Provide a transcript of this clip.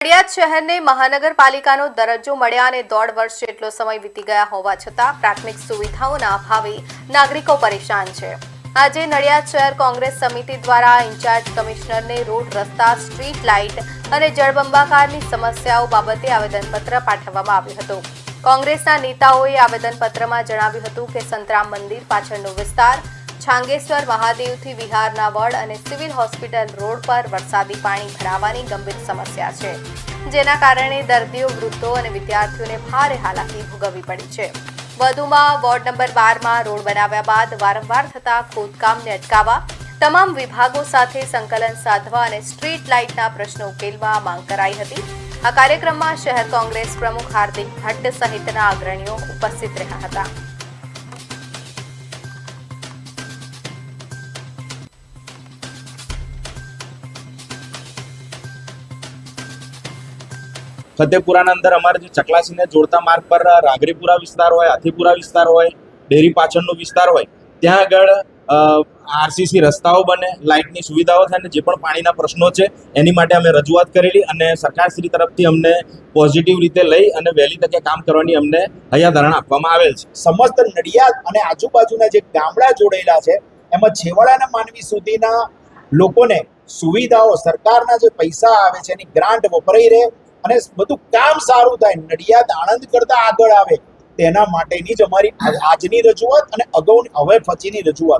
નડિયાદ શહેરને મહાનગરપાલિકાનો દરજ્જો મળ્યા અને 1.5 વર્ષ જેટલો સમય વીતી ગયા હોવા છતાં પ્રાથમિક સુવિધાઓના અભાવે નાગરિકો પરેશાન છે। આજે નડિયાદ શહેર કોંગ્રેસ સમિતિ દ્વારા ઇન્ચાર્જ કમિશનરને રોડ, રસ્તા, સ્ટ્રીટ લાઇટ અને જળબંબાકારની સમસ્યાઓ બાબતે આવેદનપત્ર પાઠવવામાં આવ્યું હતું। કોંગ્રેસના નેતાઓએ આવેદનપત્રમાં જણાવ્યું હતું કે સંતરામ મંદિર પાછળનો વિસ્તાર, છાંગેશ્વર મહાદેવથી વિહારના વડ અને સિવિલ હોસ્પિટલ રોડ પર વરસાદી પાણી ભરાવાની ગંભીર સમસ્યા છે, જેના કારણે દર્દીઓ, વૃદ્ધો અને વિદ્યાર્થીઓને ભારે હાલાકી ભોગવવી પડી છે। વધુમાં વોર્ડ નંબર 12માં રોડ બનાવ્યા બાદ વારંવાર થતા ખોદકામને અટકાવવા, તમામ વિભાગો સાથે સંકલન સાધવા અને સ્ટ્રીટ લાઇટના પ્રશ્નો ઉકેલવા માંગ કરાઈ હતી। આ કાર્યક્રમમાં શહેર કોંગ્રેસ પ્રમુખ હાર્દિક ભટ્ટ સહિતના અગ્રણીઓ ઉપસ્થિત રહ્યા હતા। ફતેપુરાના અંદર અમારે જે ચકલાસીને જોડતા માર્ગ પર રાગરીપુરા વિસ્તાર હોય, હાથીપુરા વિસ્તાર હોય, ડેરી પાછળનો વિસ્તાર હોય, ત્યાં આગળ આરસીસી રસ્તાઓ બને, લાઇટની સુવિધાઓ થાય અને જે પણ પાણીના પ્રશ્નો છે એની માટે અમે રજૂઆત કરેલી અને સરકારશ્રી તરફથી અમને પોઝિટિવ રીતે લઈ અને વહેલી તકે કામ કરવાની અમને હૈયાધારણા આપવામાં આવેલ છે। સમસ્ત નડિયાદ અને આજુબાજુના જે ગામડા જોડેલા છે એમાં છેવાડાના માનવી સુધીના લોકોને સુવિધાઓ, સરકારના જે પૈસા આવે છે એની ગ્રાન્ટ વપરાઈ રહે અને બધું કામ સારું થાય, નડિયાદ આણંદ કરતા આગળ આવે, તેના માટેની જ અમારી આજની રજૂઆત અને અગાઉની હવે પછીની રજૂઆત।